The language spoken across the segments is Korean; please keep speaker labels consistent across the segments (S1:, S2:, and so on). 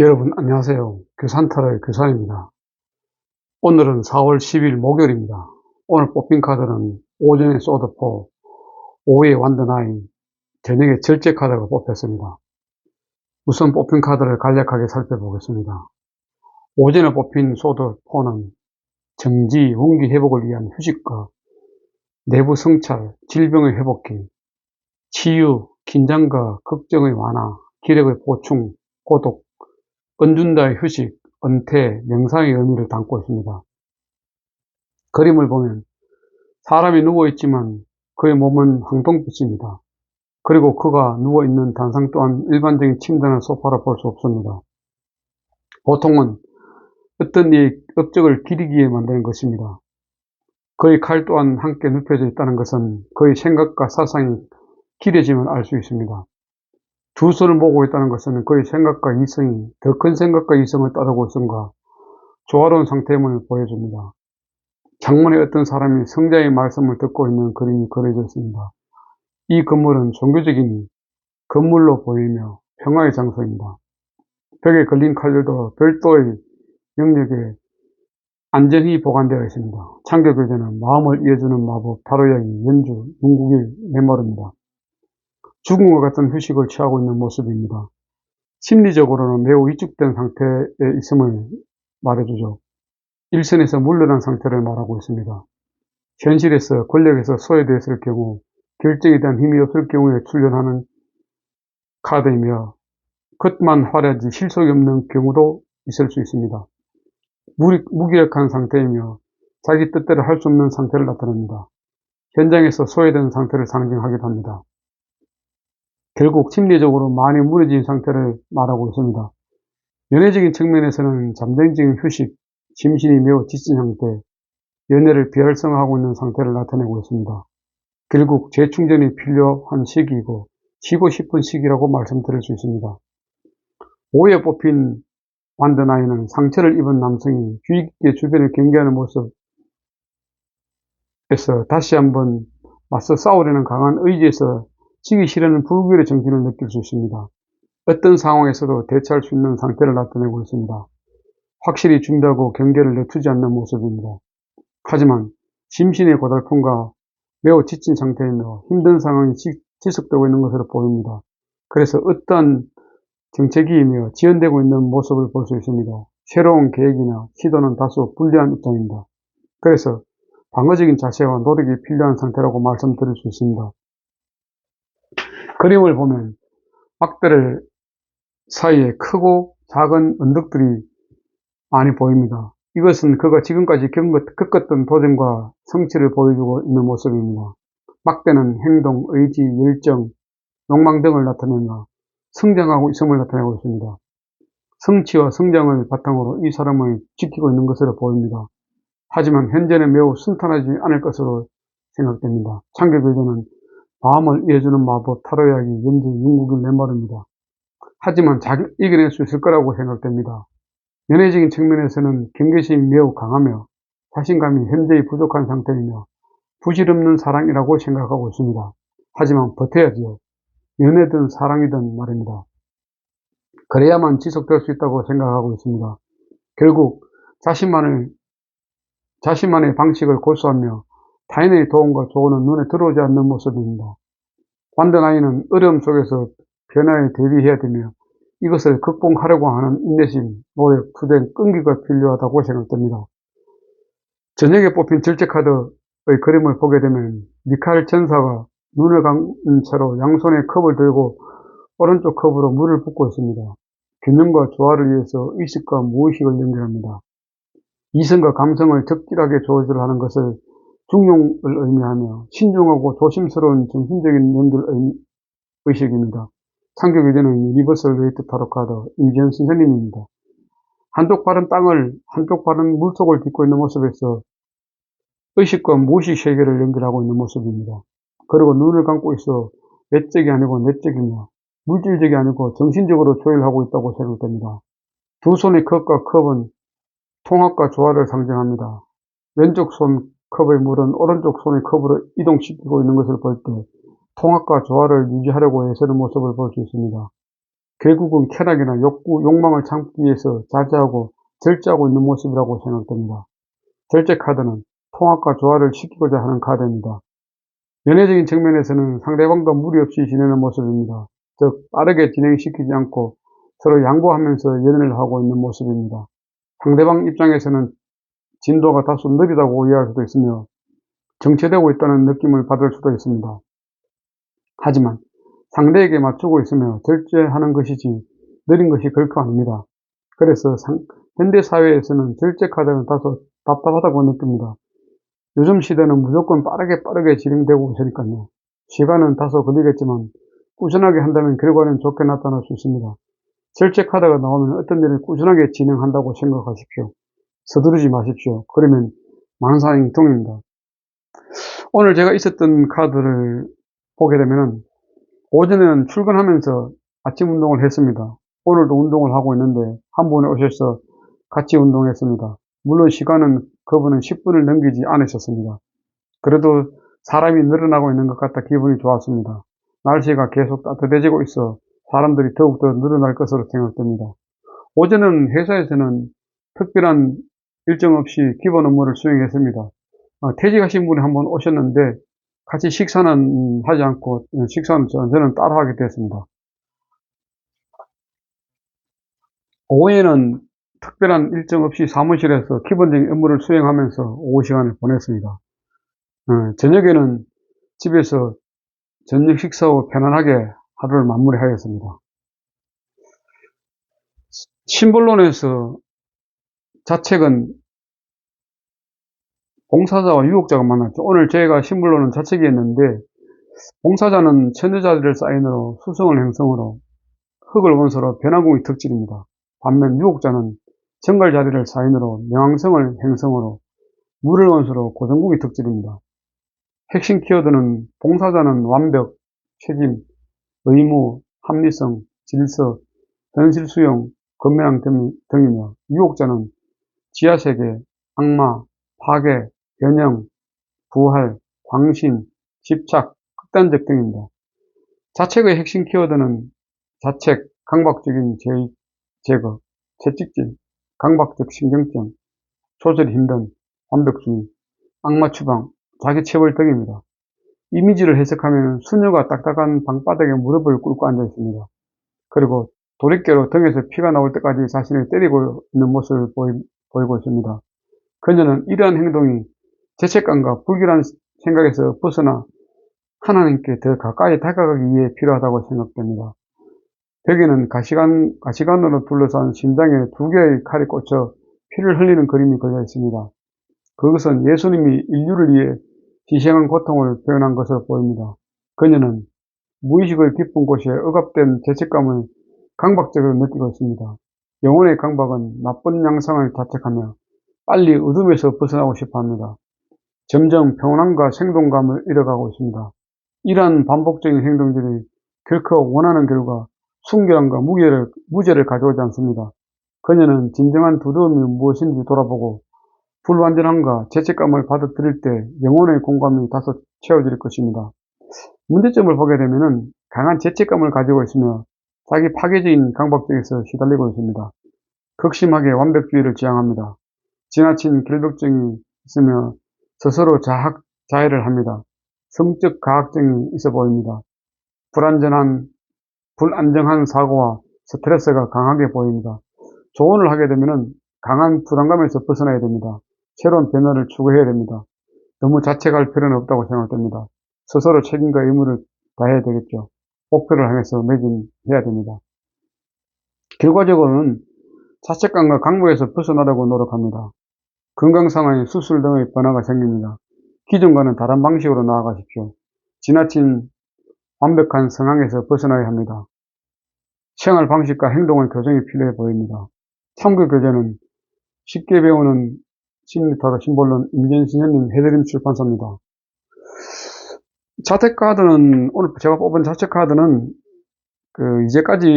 S1: 여러분 안녕하세요. 규산타로의 규산입니다. 오늘은 4월 10일 목요일입니다. 오늘 뽑힌 카드는 오전에 소드4, 오후에 완드9, 저녁에 절제 카드가 뽑혔습니다. 우선 뽑힌 카드를 간략하게 살펴보겠습니다. 오전에 뽑힌 소드4는 정지, 원기 회복을 위한 휴식과 내부 성찰, 질병의 회복기, 치유, 긴장과 걱정의 완화, 기력의 보충, 고독, 은둔자의 휴식, 은퇴, 명상의 의미를 담고 있습니다. 그림을 보면 사람이 누워있지만 그의 몸은 황동빛입니다. 그리고 그가 누워있는 단상 또한 일반적인 침대나 소파로 볼 수 없습니다. 보통은 어떤 이의 업적을 기리기 위해 만드는 것입니다. 그의 칼 또한 함께 눕혀져 있다는 것은 그의 생각과 사상이 기려지면 알 수 있습니다. 두 손을 모으고 있다는 것은 그의 생각과 이성이 더 큰 생각과 이성을 따르고 있음과 조화로운 상태임을 보여줍니다. 장문에 어떤 사람이 성자의 말씀을 듣고 있는 그림이 그려져 있습니다. 이 건물은 종교적인 건물로 보이며 평화의 장소입니다. 벽에 걸린 칼들도 별도의 영역에 안전히 보관되어 있습니다. 창조교제는 마음을 이어주는 마법, 타로야기, 연주, 문국일, 메모르입니다. 죽음과 같은 휴식을 취하고 있는 모습입니다. 심리적으로는 매우 위축된 상태에 있음을 말해주죠. 일선에서 물러난 상태를 말하고 있습니다. 현실에서 권력에서 소외되었을 경우, 결정에 대한 힘이 없을 경우에 출연하는 카드이며 겉만 화려하지 실속이 없는 경우도 있을 수 있습니다. 무기력한 상태이며 자기 뜻대로 할 수 없는 상태를 나타냅니다. 현장에서 소외된 상태를 상징하기도 합니다. 결국 심리적으로 많이 무너진 상태를 말하고 있습니다. 연애적인 측면에서는 잠정적인 휴식, 심신이 매우 지친 상태, 연애를 비활성화하고 있는 상태를 나타내고 있습니다. 결국 재충전이 필요한 시기이고 쉬고 싶은 시기라고 말씀드릴 수 있습니다. 오후에 뽑힌 완드9은 상처를 입은 남성이 주의 깊게 주변을 경계하는 모습에서 다시 한번 맞서 싸우려는 강한 의지에서 지기 싫어하는 불길의 정신을 느낄 수 있습니다. 어떤 상황에서도 대처할 수 있는 상태를 나타내고 있습니다. 확실히 준비하고 경계를 늦추지 않는 모습입니다. 하지만 심신의 고달픔과 매우 지친 상태이며 힘든 상황이 지속되고 있는 것으로 보입니다. 그래서 어떠한 정체기이며 지연되고 있는 모습을 볼 수 있습니다. 새로운 계획이나 시도는 다소 불리한 입장입니다. 그래서 방어적인 자세와 노력이 필요한 상태라고 말씀드릴 수 있습니다. 그림을 보면 막대를 사이에 크고 작은 언덕들이 많이 보입니다. 이것은 그가 지금까지 겪었던 도전과 성취를 보여주고 있는 모습입니다. 막대는 행동, 의지, 열정, 욕망 등을 나타내며 성장하고 있음을 나타내고 있습니다. 성취와 성장을 바탕으로 이 사람을 지키고 있는 것으로 보입니다. 하지만 현재는 매우 순탄하지 않을 것으로 생각됩니다. 창조교제는 마음을 이어주는 마법, 타로야기, 연주, 윤국일, 메모르입니다. 하지만 잘 이겨낼 수 있을 거라고 생각됩니다. 연애적인 측면에서는 경계심이 매우 강하며 자신감이 현재의 부족한 상태이며 부질없는 사랑이라고 생각하고 있습니다. 하지만 버텨야지요. 연애든 사랑이든 말입니다. 그래야만 지속될 수 있다고 생각하고 있습니다. 결국 자신만의 방식을 고수하며 타인의 도움과 조언은 눈에 들어오지 않는 모습입니다. 완드9은 어려움 속에서 변화에 대비해야 되며 이것을 극복하려고 하는 인내심, 노력, 투쟁, 끈기가 필요하다고 생각됩니다. 저녁에 뽑힌 절제 카드의 그림을 보게 되면 미카엘 천사가 눈을 감은 채로 양손에 컵을 들고 오른쪽 컵으로 물을 붓고 있습니다. 균형과 조화를 위해서 의식과 무의식을 연결합니다. 이성과 감성을 적절하게 조절하는 것을 중용을 의미하며 신중하고 조심스러운 정신적인 연결 의식입니다. 창조교제는 유니버설 웨이트 타로 카드 임지연 선생님입니다. 한쪽 발은 땅을, 한쪽 발은 물속을 딛고 있는 모습에서 의식과 무의식 세계를 연결하고 있는 모습입니다. 그리고 눈을 감고 있어 외적이 아니고 내적이며 물질적이 아니고 정신적으로 조율하고 있다고 생각됩니다. 두 손의 컵과 컵은 통합과 조화를 상징합니다. 왼쪽 손 컵의 물은 오른쪽 손의 컵으로 이동시키고 있는 것을 볼 때 통합과 조화를 유지하려고 애쓰는 모습을 볼 수 있습니다. 결국은 쾌락이나 욕구, 욕망을 참기 위해서 자제하고 절제하고 있는 모습이라고 생각됩니다. 절제 카드는 통합과 조화를 시키고자 하는 카드입니다. 연애적인 측면에서는 상대방과 무리 없이 지내는 모습입니다. 즉 빠르게 진행시키지 않고 서로 양보하면서 연애를 하고 있는 모습입니다. 상대방 입장에서는 진도가 다소 느리다고 이해할 수도 있으며 정체되고 있다는 느낌을 받을 수도 있습니다. 하지만 상대에게 맞추고 있으며 절제하는 것이지 느린 것이 결코 아닙니다. 그래서 현대 사회에서는 절제 카드는 다소 답답하다고 느낍니다. 요즘 시대는 무조건 빠르게 진행되고 있으니까요. 시간은 다소 걸리겠지만 꾸준하게 한다면 결과는 좋게 나타날 수 있습니다. 절제 카드가 나오면 어떤 일을 꾸준하게 진행한다고 생각하십시오. 서두르지 마십시오. 그러면 만사형통입니다. 오늘 제가 있었던 카드를 보게 되면은 오전에는 출근하면서 아침 운동을 했습니다. 오늘도 운동을 하고 있는데 한 분이 오셔서 같이 운동했습니다. 물론 시간은 그분은 10분을 넘기지 않으셨습니다. 그래도 사람이 늘어나고 있는 것 같아 기분이 좋았습니다. 날씨가 계속 따뜻해지고 있어 사람들이 더욱더 늘어날 것으로 생각됩니다. 오전은 회사에서는 특별한 일정 없이 기본 업무를 수행했습니다. 퇴직하신 분이 한 번 오셨는데 같이 식사는 하지 않고 식사는 저는 따로 하게 됐습니다. 오후에는 특별한 일정 없이 사무실에서 기본적인 업무를 수행하면서 오후 시간을 보냈습니다. 저녁에는 집에서 저녁 식사 후 편안하게 하루를 마무리하였습니다. 심벌론에서 자책은 봉사자와 유혹자가 만났죠. 오늘 제가 심벌론은 자책이었는데 봉사자는 천여자리를 사인으로 수성을 행성으로 흙을 원소로 변화궁이 특질입니다. 반면 유혹자는 정갈자리를 사인으로 명왕성을 행성으로 물을 원소로 고정국이 특질입니다. 핵심 키워드는 봉사자는 완벽, 책임, 의무, 합리성, 질서, 현실수용, 건면함 등이며 유혹자는 지하세계, 악마, 파괴, 변형, 부활, 광신, 집착, 극단적 등입니다. 자책의 핵심 키워드는 자책, 강박적인 제거, 채찍질, 강박적 신경증, 조절이 힘든 완벽주의, 악마 추방, 자기 체벌 등입니다. 이미지를 해석하면 수녀가 딱딱한 방바닥에 무릎을 꿇고 앉아 있습니다. 그리고 도리깨로 등에서 피가 나올 때까지 자신을 때리고 있는 모습을 보이고 있습니다. 그녀는 이러한 행동이 죄책감과 불길한 생각에서 벗어나 하나님께 더 가까이 다가가기 위해 필요하다고 생각됩니다. 벽에는 가시관으로 둘러싼 심장에 2개의 칼이 꽂혀 피를 흘리는 그림이 걸려 있습니다. 그것은 예수님이 인류를 위해 희생한 고통을 표현한 것으로 보입니다. 그녀는 무의식의 깊은 곳에 억압된 죄책감을 강박적으로 느끼고 있습니다. 영혼의 강박은 나쁜 양상을 자책하며 빨리 어둠에서 벗어나고 싶어 합니다. 점점 평온함과 생동감을 잃어가고 있습니다. 이러한 반복적인 행동들이 결코 원하는 결과 순결함과 무죄를 가져오지 않습니다. 그녀는 진정한 두려움이 무엇인지 돌아보고 불완전함과 죄책감을 받아들일 때 영혼의 공감이 다소 채워질 것입니다. 문제점을 보게 되면 강한 죄책감을 가지고 있으며 자기 파괴적인 강박적에서 시달리고 있습니다. 극심하게 완벽주의를 지향합니다. 지나친 결벽증이 있으며 스스로 자해를 합니다. 성적 가학증이 있어 보입니다. 불안정한 사고와 스트레스가 강하게 보입니다. 조언을 하게 되면 강한 불안감에서 벗어나야 됩니다. 새로운 변화를 추구해야 됩니다. 너무 자책할 필요는 없다고 생각됩니다. 스스로 책임과 의무를 다해야 되겠죠. 목표를 향해서 매진해야 됩니다. 결과적으로는 자책감과 강박에서 벗어나려고 노력합니다. 건강상의 수술 등의 변화가 생깁니다. 기존과는 다른 방식으로 나아가십시오. 지나친 완벽한 성향에서 벗어나야 합니다. 생활 방식과 행동의 교정이 필요해 보입니다. 참고 교재는 쉽게 배우는 심리타로 심볼론 임전신현님 해드림 출판사입니다. 자책카드는 오늘 제가 뽑은 자책카드는 이제까지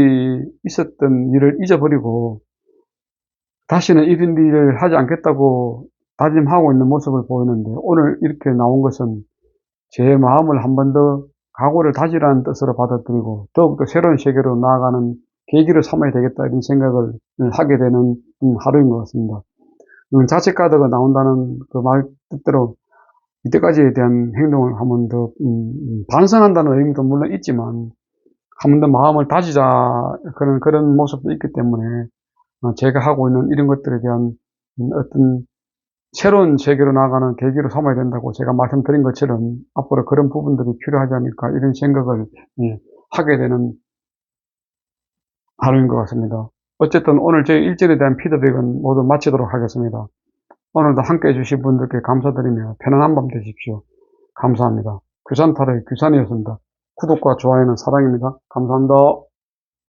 S1: 있었던 일을 잊어버리고 다시는 이런 일을 하지 않겠다고 다짐하고 있는 모습을 보이는데 오늘 이렇게 나온 것은 제 마음을 한 번 더 각오를 다지라는 뜻으로 받아들이고 더욱더 새로운 세계로 나아가는 계기를 삼아야 되겠다 이런 생각을 하게 되는 하루인 것 같습니다. 자책카드가 나온다는 그 말 뜻대로 이때까지에 대한 행동을 한 번 더 반성한다는 의미도 물론 있지만 한 번 더 마음을 다지자 그런 모습도 있기 때문에 제가 하고 있는 이런 것들에 대한 어떤 새로운 세계로 나가는 계기로 삼아야 된다고 제가 말씀드린 것처럼 앞으로 그런 부분들이 필요하지 않을까 이런 생각을 하게 되는 하루인 것 같습니다. 어쨌든 오늘 제 일정에 대한 피드백은 모두 마치도록 하겠습니다. 오늘도 함께 해주신 분들께 감사드리며 편안한 밤 되십시오. 감사합니다. 규산타로의 규산이었습니다. 구독과 좋아요는 사랑입니다. 감사합니다.